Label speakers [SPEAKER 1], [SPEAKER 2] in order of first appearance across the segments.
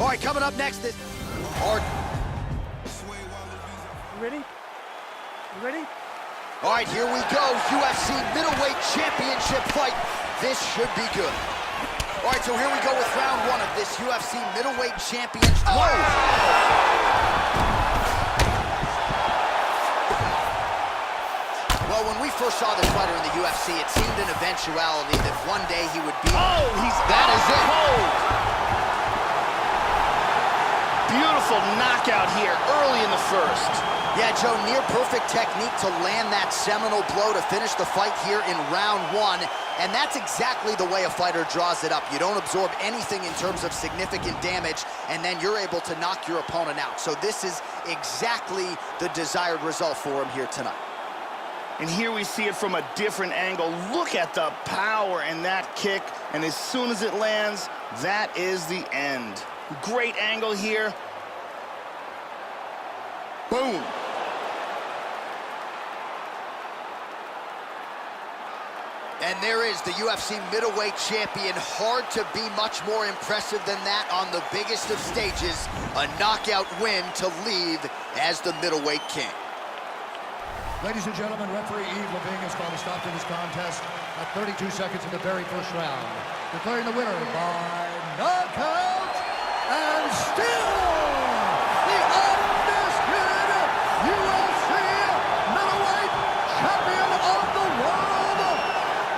[SPEAKER 1] All right, coming up next, this hard.
[SPEAKER 2] You ready? You ready?
[SPEAKER 1] All right, here we go. UFC middleweight championship fight. This should be good. All right, so here we go with round one of this UFC middleweight championship. Whoa! Well, when we first saw this fighter in the UFC, it seemed an eventuality that one day he would be.
[SPEAKER 3] Oh, that is it. Beautiful knockout here early in the first.
[SPEAKER 1] Yeah, Joe, near perfect technique to land that seminal blow to finish the fight here in round one. And that's exactly the way a fighter draws it up. You don't absorb anything in terms of significant damage, and then you're able to knock your opponent out. So this is exactly the desired result for him here tonight.
[SPEAKER 3] And here we see it from a different angle. Look at the power in that kick. And as soon as it lands, that is the end. Great angle here. Boom.
[SPEAKER 1] And there is the UFC middleweight champion. Hard to be much more impressive than that on the biggest of stages. A knockout win to lead as the middleweight king.
[SPEAKER 4] Ladies and gentlemen, referee Yves Leving has called a stop to this contest at 32 seconds in the very first round, declaring the winner by knockout and still the undisputed UFC middleweight champion of the world,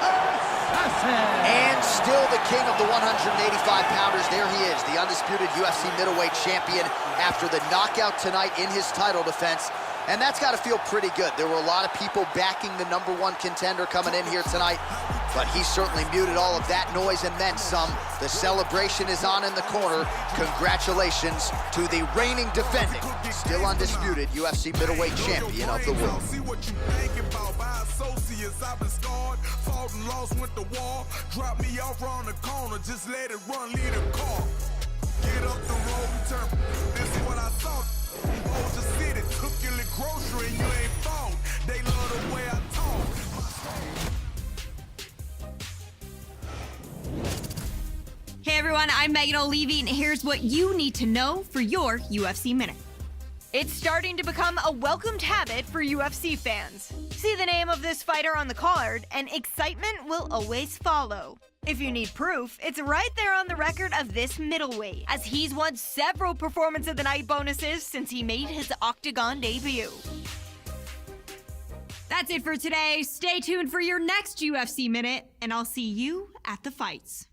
[SPEAKER 4] Assassin.
[SPEAKER 1] And still the king of the 185-pounders. There he is, the undisputed UFC middleweight champion after the knockout tonight in his title defense. And that's got to feel pretty good. There were a lot of people backing the #1 contender coming in here tonight, but he certainly muted all of that noise and then some. The celebration is on in the corner. Congratulations to the reigning, defending, still undisputed UFC middleweight champion of the world.
[SPEAKER 5] I've been scarred, fought and lost, went to war. Drop me off around the corner, just let it run, lead a car. Get up the road and turn. This is what I thought. Hold the city, took your little grocery and you ain't fault. They love the way I talk.
[SPEAKER 6] Hey everyone, I'm Megan O'Leary, and here's what you need to know for your UFC Minute. It's starting to become a welcomed habit for UFC fans. See the name of this fighter on the card, and excitement will always follow. If you need proof, it's right there on the record of this middleweight, as he's won several Performance of the Night bonuses since he made his Octagon debut. That's it for today. Stay tuned for your next UFC Minute, and I'll see you at the fights.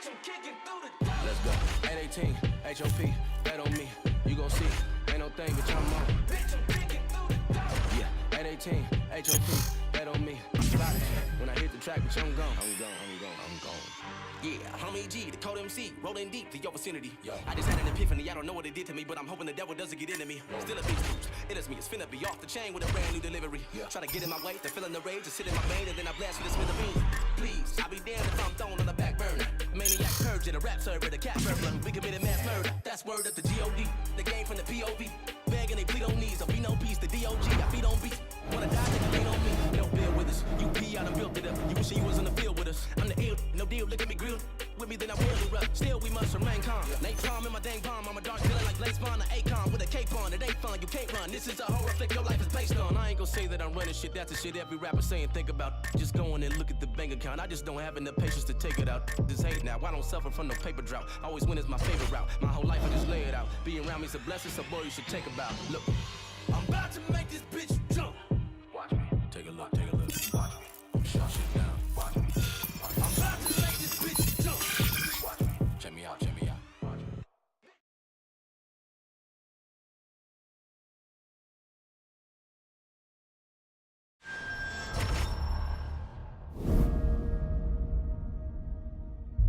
[SPEAKER 7] Let's go. 818, HOP, bet on me. You gon' see, ain't no thing, bitch, I'm on. Yeah, 818, HOP, bet on me. When I hit the track, bitch, I'm gone. I'm gone. Yeah, homie G, the code MC, rolling deep to your vicinity. Yo. I just had an epiphany, I don't know what it did to me, but I'm hoping the devil doesn't get into me. Still a beast, it is me, it's finna be off the chain with a brand new delivery. Try to get in my way, they're feeling the rage, just sit in my vein, and then I blast with a smithereen. Please, I'll be damned if I'm thrown on the back burner. Maniac purge in a rap server, the cat burglar. We committed mass murder, that's word of the G.O.D. The game from the P.O.V. Begging they plead on knees, there'll be no peace, the D.O.G. I feed on beats, wanna die, nigga, lean on me. No bill with us, you P, I done built it up. You wishing you was in the field with us. I'm the ill, no deal, look at me grilled. With me, then I will erupt. Still, we must remain calm. Nate palm in my dang palm. I'm a dark villain like Lace Bond, an Akon with a cape on. It ain't fun, you can't run. This is a horror flick your life is based on. I ain't gonna say that I'm running shit. That's the shit every rapper saying. Think about just going and look at the bank account. I just don't have enough patience to take it out. This hate now. I don't suffer from no paper drought. Always win is my favorite route. My whole life I just lay it out. Being around me's a blessing, so boy, you should take a bow. Look, I'm about to make this bitch jump. Watch me. Take a look. Watch me. Shut shit down. Watch me. I'm about to make this bitch jump. Check me out.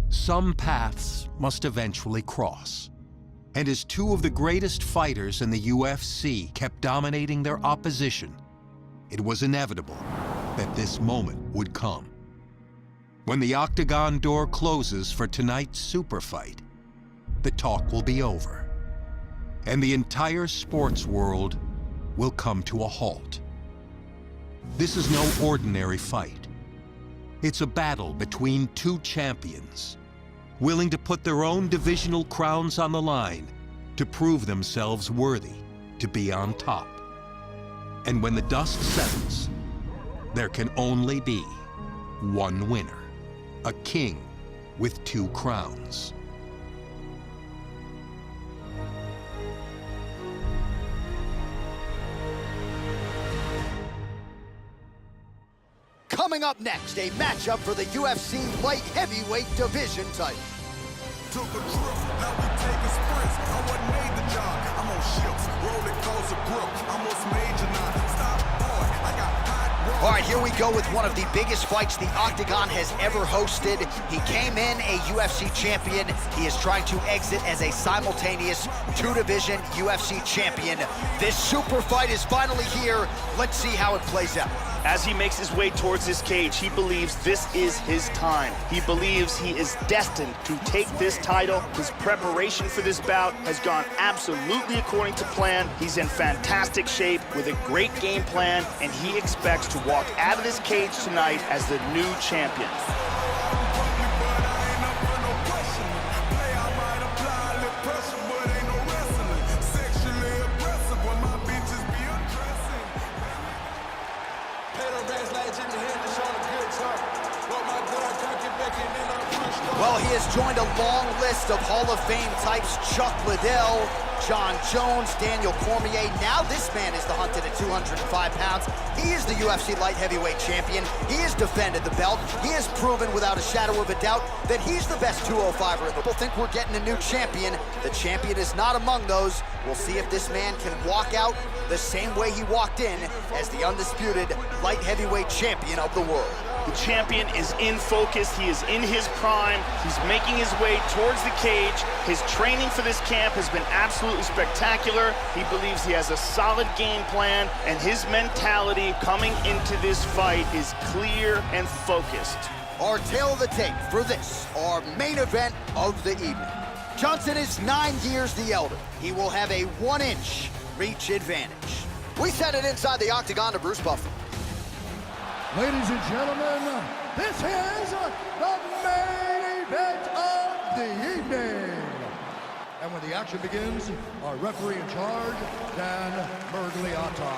[SPEAKER 8] Some paths must eventually cross. And as two of the greatest fighters in the UFC kept dominating their opposition, it was inevitable that this moment would come. When the octagon door closes for tonight's super fight, the talk will be over, and the entire sports world will come to a halt. This is no ordinary fight. It's a battle between two champions, willing to put their own divisional crowns on the line to prove themselves worthy to be on top. And when the dust settles, there can only be one winner, a king with two crowns.
[SPEAKER 1] Coming up next, a matchup for the UFC light heavyweight division title.
[SPEAKER 5] Took a trip, now we take a sprint. I wasn't made the job, I'm on ships. Roller coaster grip, almost major now. Stop, boy, I got hot road.
[SPEAKER 1] All right, here we go with one of the biggest fights the Octagon has ever hosted. He came in a UFC champion. He is trying to exit as a simultaneous two-division UFC champion. This super fight is finally here. Let's see how it plays out.
[SPEAKER 3] As he makes his way towards this cage, he believes this is his time. He believes he is destined to take this title. His preparation for this bout has gone absolutely according to plan. He's in fantastic shape with a great game plan, and he expects to walk out of this cage tonight as the new champion.
[SPEAKER 1] Well, he has joined a long list of Hall of Fame types: Chuck Liddell, John Jones, Daniel Cormier. Now this man is the hunted at 205 pounds. He is the UFC light heavyweight champion. He has defended the belt. He has proven without a shadow of a doubt that he's the best 205er. People think we're getting a new champion. The champion is not among those. We'll see if this man can walk out the same way he walked in as the undisputed light heavyweight champion of the world.
[SPEAKER 3] The champion is in focus. He is in his prime. He's making his way towards the cage. His training for this camp has been absolutely spectacular. He believes he has a solid game plan, and his mentality coming into this fight is clear and focused.
[SPEAKER 1] Our tail of the tape for this, our main event of the evening. Johnson is 9 years the elder. He will have a 1-inch reach advantage. We send it inside the octagon to Bruce Buffer.
[SPEAKER 4] Ladies and gentlemen, this is the main event of the evening. And when the action begins, our referee in charge, Dan Mergliata.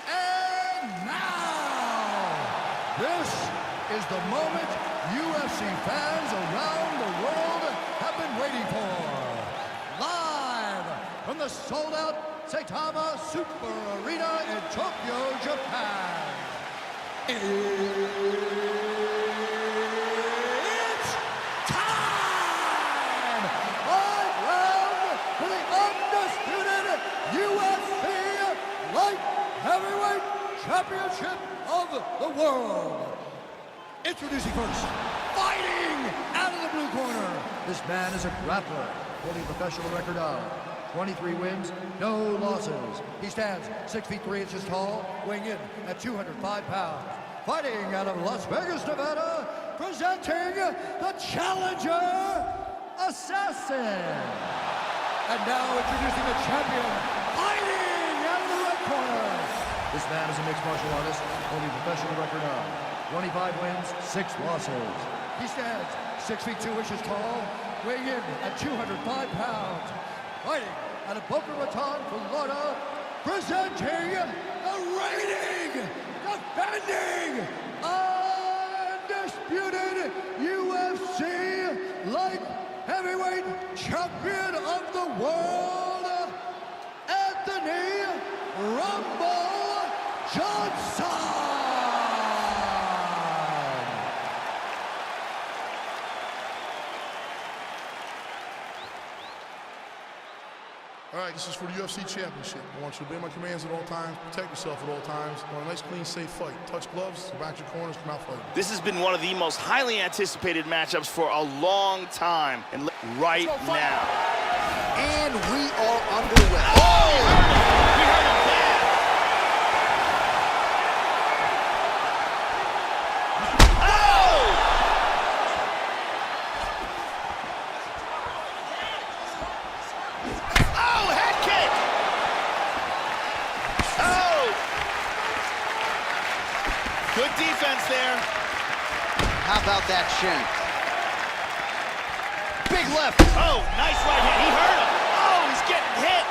[SPEAKER 4] And now, this is the moment UFC fans around the world have been waiting for. Live from the sold-out Saitama Super Arena in Tokyo, Japan. It's time! see first, fighting out of the blue corner. This man is a grappler, holding a professional record of 23 wins, no losses. He stands 6 feet 3 inches tall, weighing in at 205 pounds. Fighting out of Las Vegas, Nevada, presenting the challenger, Assassin. And now introducing the champion, fighting out of the red corner. This man is a mixed martial artist, holding a professional record of 25 wins, 6 losses. He stands 6 feet 2 inches tall, weighing in at 205 pounds. Fighting out of Boca Raton, Florida, presenting the reigning, defending, undisputed UFC light heavyweight champion of the world, Anthony Rumble Johnson!
[SPEAKER 9] All right, this is for the UFC Championship. I want you to obey my commands at all times, protect yourself at all times. I want a nice, clean, safe fight. Touch gloves, back your corners, come out fighting.
[SPEAKER 3] This has been one of the most highly anticipated matchups for a long time, and right now.
[SPEAKER 1] And we are underway.
[SPEAKER 3] Oh! We heard him bad. Good defense there.
[SPEAKER 1] How about that shin? Big left.
[SPEAKER 3] Oh, nice right hand. He hurt him. Oh, he's getting hit.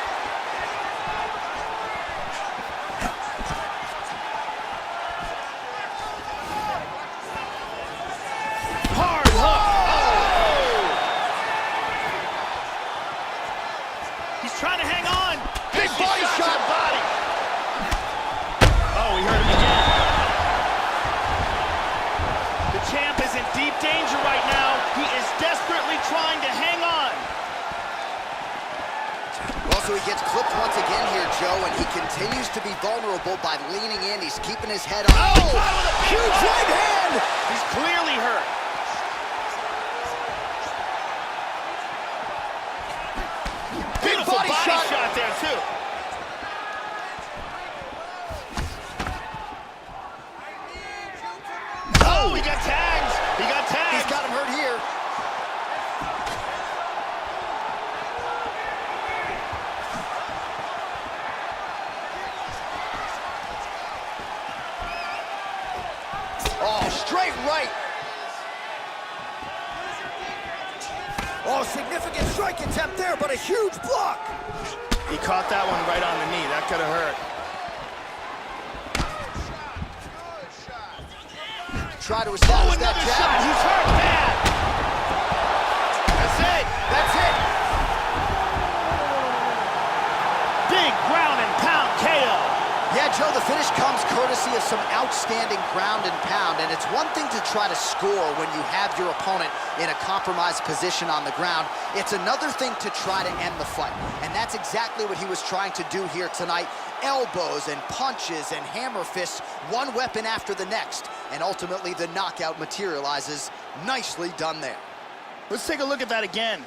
[SPEAKER 3] Hard hook. Oh. He's trying to hang on.
[SPEAKER 1] Big body shot.
[SPEAKER 3] Body. Oh, he hurt him again. Champ is in deep danger right now. He is desperately trying to hang on.
[SPEAKER 1] Well, so he gets clipped once again here, Joe, and he continues to be vulnerable by leaning in. He's keeping his head on.
[SPEAKER 3] Oh!
[SPEAKER 1] Huge right hand!
[SPEAKER 3] He's clearly hurt. Beautiful body shot there, too. Oh, he got tagged. He got tagged.
[SPEAKER 1] He's got him hurt here. Oh, straight right. Oh, significant strike attempt there, but a huge block.
[SPEAKER 3] He caught that one right on the knee. That could have hurt.
[SPEAKER 1] Try to establish that jab.
[SPEAKER 3] Shot. He's hurt bad. That's it.
[SPEAKER 1] That's it.
[SPEAKER 3] Big ground and pound KO.
[SPEAKER 1] Yeah, Joe, the finish comes courtesy of some outstanding ground and pound, and it's one thing to try to score when you have your opponent in a compromised position on the ground. It's another thing to try to end the fight, and that's exactly what he was trying to do here tonight. Elbows and punches and hammer fists, one weapon after the next, and ultimately the knockout materializes. Nicely done there.
[SPEAKER 3] Let's take a look at that again.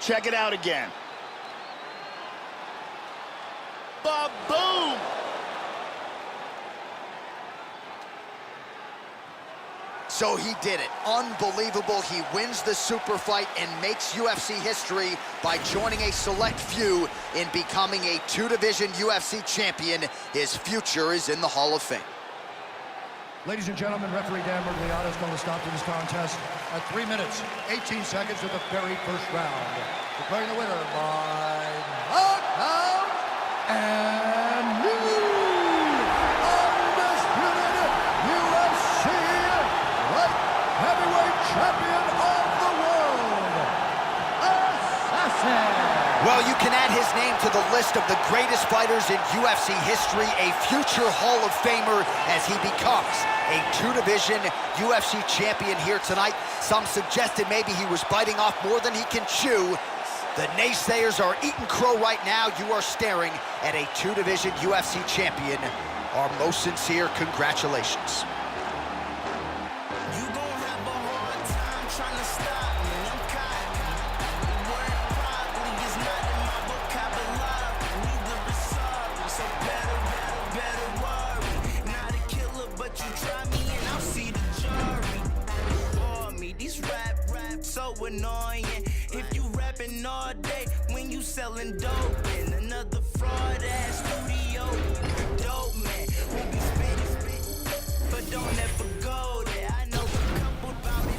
[SPEAKER 3] Check it out again. Ba-boom!
[SPEAKER 1] So he did it. Unbelievable. He wins the super fight and makes UFC history by joining a select few in becoming a two-division UFC champion. His future is in the Hall of Fame.
[SPEAKER 4] Ladies and gentlemen, referee Dan Mergliata is going to stop to this contest at 3 minutes, 18 seconds of the very first round. Declaring the winner by knockout and new undisputed UFC light heavyweight champion of the world, Assassin.
[SPEAKER 1] Well, you can add his name to the list of the greatest fighters in UFC history, a future Hall of Famer as he becomes a two-division UFC champion here tonight. Some suggested maybe he was biting off more than he can chew. The naysayers are eating crow right now. You are staring at a two-division UFC champion. Our most sincere congratulations.
[SPEAKER 7] so annoying. If you rapping all day when you selling dope in another fraud ass studio, dope man who be spitting, but don't ever go there. I know a couple about it.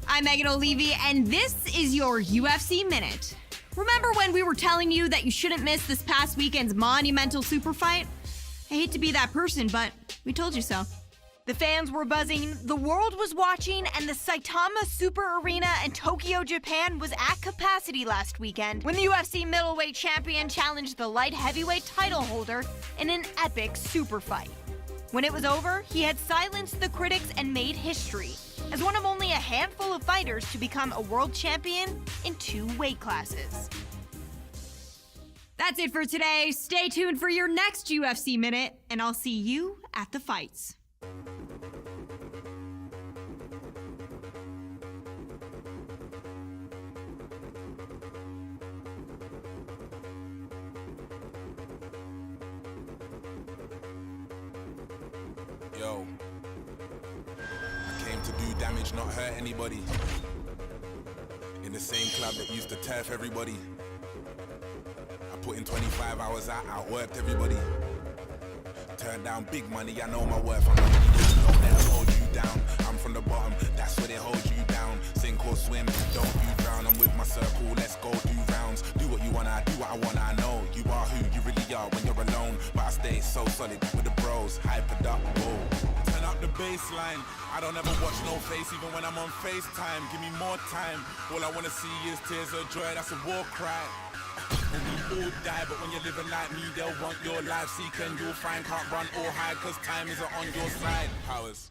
[SPEAKER 6] I'm Megan O'Leary, and this is your UFC Minute. Remember when we were telling you that you shouldn't miss this past weekend's monumental super fight? I hate to be that person, but we told you so. The fans were buzzing, the world was watching, and the Saitama Super Arena in Tokyo, Japan was at capacity last weekend when the UFC middleweight champion challenged the light heavyweight title holder in an epic super fight. When it was over, he had silenced the critics and made history as one of only a handful of fighters to become a world champion in 2 weight classes. That's it for today. Stay tuned for your next UFC Minute, and I'll see you at the fights.
[SPEAKER 5] Yo, I came to do damage, not hurt anybody. In the same club that used to turf everybody. I put in 25 hours, I outworked everybody. Turned down big money, I know my worth. I'm not don't let them hold you down. I'm from the bottom, that's where they hold you down. Sink or swim, don't you drown. I'm with my circle, let's go do rounds. Do what you wanna, do what I wanna. I know you are who you really are when you're alone. But I stay so solid with the bros, hypered up, whoa. Turn up the baseline. I don't ever watch no face, even when I'm on FaceTime. Give me more time. All I wanna see is tears of joy, that's a war cry. And we all die, but when you're living like me, they'll want your life. Seek and you'll find, can't run or hide, cause time isn't on your side. Powers.